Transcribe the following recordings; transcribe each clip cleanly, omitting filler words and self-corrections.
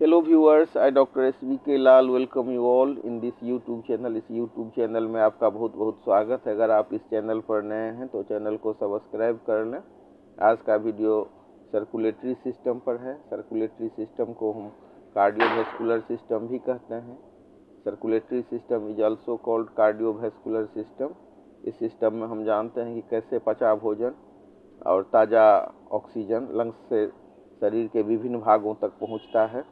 Hello viewers, I Dr. SVK Lal welcome you all in this YouTube channel। इस YouTube channel में आपका बहुत बहुत स्वागत है। अगर आप इस चैनल पर नए हैं तो चैनल को सब्सक्राइब कर लें। आज का वीडियो सर्कुलेटरी सिस्टम पर है। सर्कुलेटरी सिस्टम को हम कार्डियोवैस्कुलर सिस्टम भी कहते हैं। Circulatory system is also called cardiovascular system. इस सिस्टम में हम जानते हैं कि कैसे पचा भोजन और ताज़ा ऑक्सीजन लंग्स से शरीर के विभिन्न भागों तक पहुंचता है।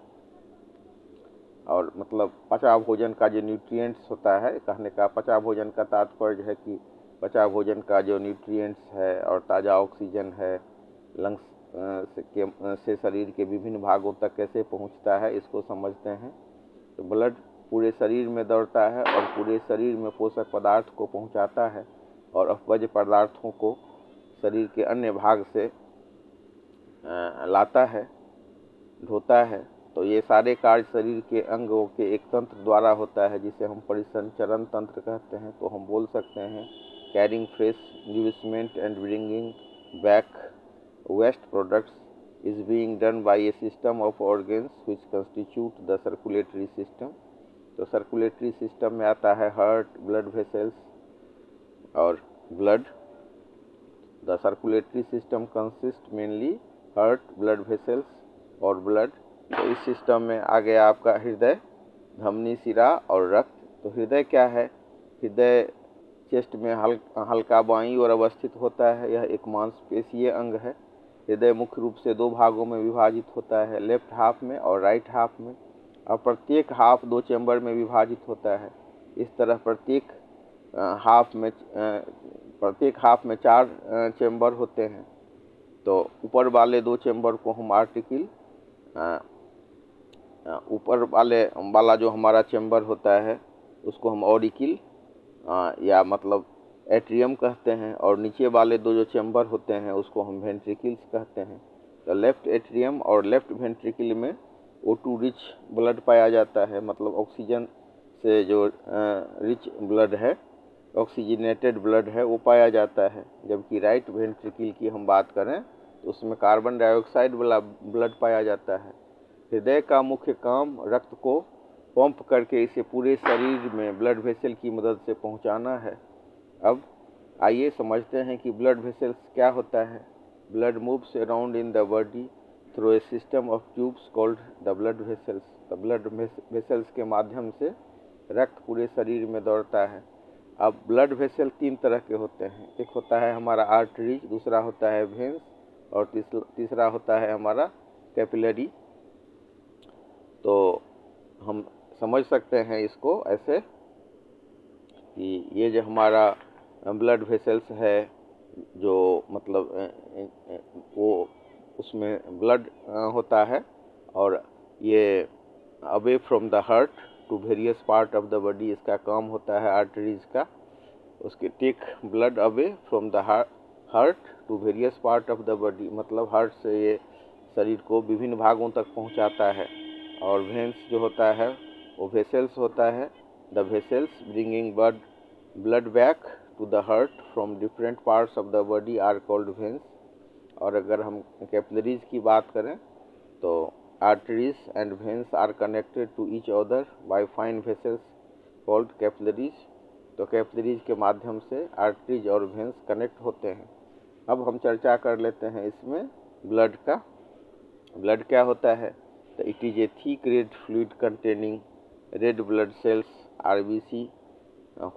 और मतलब पचा भोजन का जो न्यूट्रिएंट्स होता है, कहने का पचा भोजन का तात्पर्य है कि पचा भोजन का जो न्यूट्रिएंट्स है और ताज़ा ऑक्सीजन है लंग्स से शरीर के विभिन्न भागों तक कैसे पहुंचता है, इसको समझते हैं। तो ब्लड पूरे शरीर में दौड़ता है और पूरे शरीर में पोषक पदार्थ को पहुंचाता है और अपव्यय पदार्थों को शरीर के अन्य भाग से लाता है, ढोता है। तो ये सारे कार्य शरीर के अंगों के एक तंत्र द्वारा होता है जिसे हम परिसंचरण तंत्र कहते हैं। तो हम बोल सकते हैं carrying fresh nourishment and bringing back waste products is being done by a system of organs which constitute the circulatory system. तो सर्कुलेटरी सिस्टम में आता है हार्ट, ब्लड वेसल्स और ब्लड। The circulatory system consist mainly heart, blood vessels और ब्लड। तो इस सिस्टम में आ गया आपका हृदय, धमनी, सिरा और रक्त। तो हृदय क्या है? हृदय चेस्ट में हल्का बाईं ओर अवस्थित होता है। यह एक मांसपेशीय अंग है। हृदय मुख्य रूप से दो भागों में विभाजित होता है, लेफ्ट हाफ में और राइट हाफ में, और प्रत्येक हाफ दो चैम्बर में विभाजित होता है। इस तरह प्रत्येक हाफ में चार चैम्बर होते हैं। तो ऊपर वाले दो चैम्बर को हम आर्टिकल, ऊपर वाला जो हमारा चैम्बर होता है उसको हम ऑरिकल या मतलब एट्रियम कहते हैं, और नीचे वाले दो जो चैम्बर होते हैं उसको हम वेंट्रिकल्स कहते हैं। तो लेफ्ट एट्रियम और लेफ्ट वेंट्रिकल में O2 रिच ब्लड पाया जाता है, मतलब ऑक्सीजन से जो रिच ब्लड है, ऑक्सीजनेटेड ब्लड है, वो पाया जाता है। जबकि राइट वेंट्रिकल की हम बात करें तो उसमें कार्बन डाइऑक्साइड वाला ब्लड पाया जाता है। हृदय का मुख्य काम रक्त को पंप करके इसे पूरे शरीर में ब्लड वेसल की मदद से पहुंचाना है। अब आइए समझते हैं कि ब्लड वेसल्स क्या होता है। Blood moves around in the body through a system of tubes called the blood vessels. तो ब्लड वेसल्स के माध्यम से रक्त पूरे शरीर में दौड़ता है। अब ब्लड वेसल तीन तरह के होते हैं। एक होता है हमारा आर्टरीज, दूसरा होता है वेन्स और तीसरा होता है हमारा कैपिलरी। तो हम समझ सकते हैं इसको ऐसे कि ये जो हमारा ब्लड वेसल्स है, जो मतलब वो उसमें ब्लड होता है और ये away from the heart to various part of the body, इसका काम होता है आर्टरीज का। उसके take blood away from the heart to various part of the body, मतलब हार्ट से ये शरीर को विभिन्न भागों तक पहुंचाता है। और वेन्स जो होता है वो वेसल्स होता है, the vessels bringing blood back to the heart from different parts of the body are called veins. और अगर हम कैपिलरीज की बात करें तो arteries and veins are connected to each other by fine vessels called capillaries. तो capillaries के माध्यम से आर्टरीज और वेन्स कनेक्ट होते हैं। अब हम चर्चा कर लेते हैं इसमें ब्लड का। ब्लड क्या होता है? तो it is a thick red fluid containing red blood cells RBC,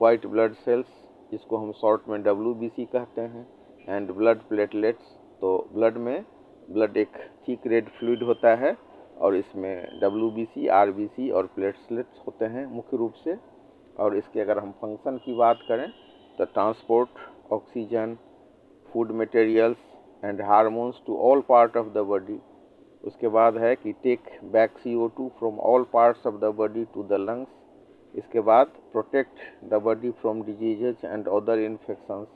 white blood cells जिसको हम शॉर्ट में WBC कहते हैं, एंड ब्लड प्लेटलेट्स। तो ब्लड एक थिक रेड फ्लूइड होता है और इसमें WBC, RBC और प्लेटलेट्स होते हैं मुख्य रूप से। और इसके अगर हम फंक्शन की बात करें तो transport oxygen, food materials and hormones to all part of the body. उसके बाद है कि take back CO2 from all parts of the body to the lungs. इसके बाद protect the body from diseases and other infections.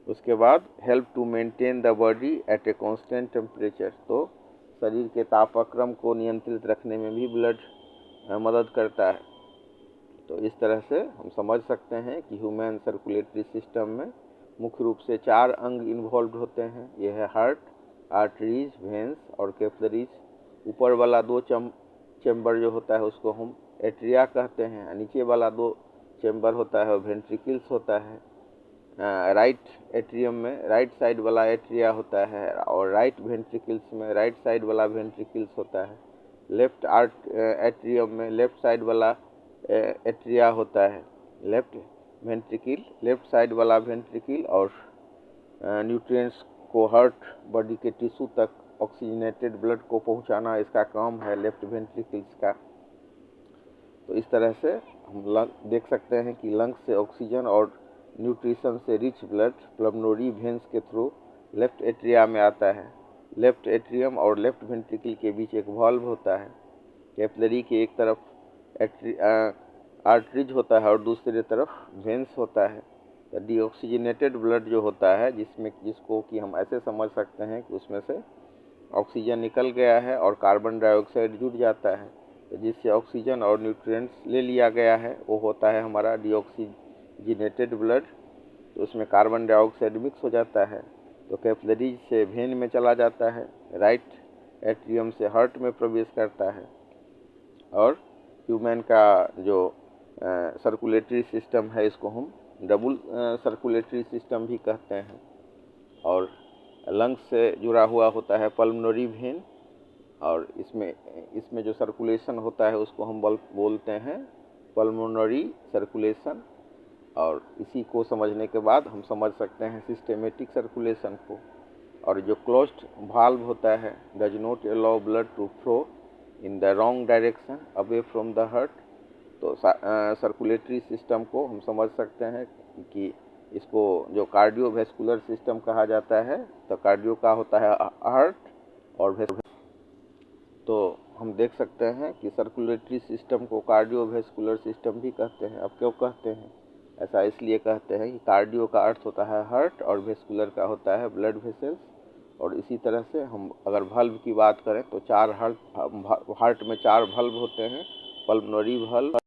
उसके बाद help to maintain the body at a constant temperature. तो शरीर के तापक्रम को नियंत्रित रखने में भी ब्लड मदद करता है। तो इस तरह से हम समझ सकते हैं कि ह्यूमन सर्कुलेटरी सिस्टम में मुख्य रूप से चार अंग इन्वॉल्व होते हैं। यह है हार्ट, आर्टरीज, वेन्स और कैपिलरीज। ऊपर वाला दो चैम्बर जो होता है उसको हम एट्रिया कहते हैं। नीचे वाला 2 चैम्बर होता है वो वेंट्रिकल्स होता है। राइट एट्रियम में राइट साइड वाला एट्रिया होता है और राइट वेंट्रिकल्स में राइट साइड वाला वेंट्रिकल्स होता है। लेफ्ट एट्रियम में लेफ्ट साइड वाला एट्रिया होता है। लेफ्ट वेंट्रिकल लेफ्ट साइड वाला वेंट्रिकल और न्यूट्रिएंट्स को हार्ट बॉडी के टिश्यू तक ऑक्सीजनेटेड ब्लड को पहुंचाना इसका काम है लेफ्ट वेंट्रिकल्स का। तो इस तरह से हम देख सकते हैं कि लंग्स से ऑक्सीजन और न्यूट्रिशन से रिच ब्लड पल्मोनरी वेन्स के थ्रू लेफ्ट एट्रिया में आता है। लेफ्ट एट्रियम और लेफ्ट वेंट्रिकल के बीच एक वाल्व होता है। कैपिलरी के एक तरफ आर्टरीज होता है और दूसरी तरफ वेन्स होता है। तो डीऑक्सीजनेटेड ब्लड जो होता है जिसको कि हम ऐसे समझ सकते हैं कि उसमें से ऑक्सीजन निकल गया है और कार्बन डाइऑक्साइड जुड़ जाता है, तो जिससे ऑक्सीजन और न्यूट्रिएंट्स ले लिया गया है वो होता है हमारा डीऑक्सीजनेटेड ब्लड। तो उसमें कार्बन डाइऑक्साइड मिक्स हो जाता है तो कैपिलरीज से वेन में चला जाता है, राइट एट्रियम से हार्ट में प्रवेश करता है। और ह्यूमन का जो सर्कुलेटरी सिस्टम है इसको हम डबल सर्कुलेटरी सिस्टम भी कहते हैं। और लंग्स से जुड़ा हुआ होता है पल्मोनरी वेन और इसमें जो सर्कुलेशन होता है उसको हम बोलते हैं पल्मोनरी सर्कुलेशन। और इसी को समझने के बाद हम समझ सकते हैं सिस्टेमेटिक सर्कुलेशन को। और जो क्लोज्ड वाल्व होता है does not allow blood to flow in the wrong direction away from the heart. तो सर्कुलेटरी सिस्टम को हम समझ सकते हैं कि इसको जो कार्डियोवैस्कुलर सिस्टम कहा जाता है। तो कार्डियो का होता है हार्ट और तो हम देख सकते हैं कि सर्कुलेटरी सिस्टम को कार्डियोवैस्कुलर सिस्टम भी कहते हैं। अब क्यों कहते हैं ऐसा? इसलिए कहते हैं कि कार्डियो का अर्थ होता है हार्ट और वेस्कुलर का होता है ब्लड वेसल्स। और इसी तरह से हम अगर वाल्व की बात करें तो हार्ट में 4 वाल्व होते हैं। Pulmonary valve,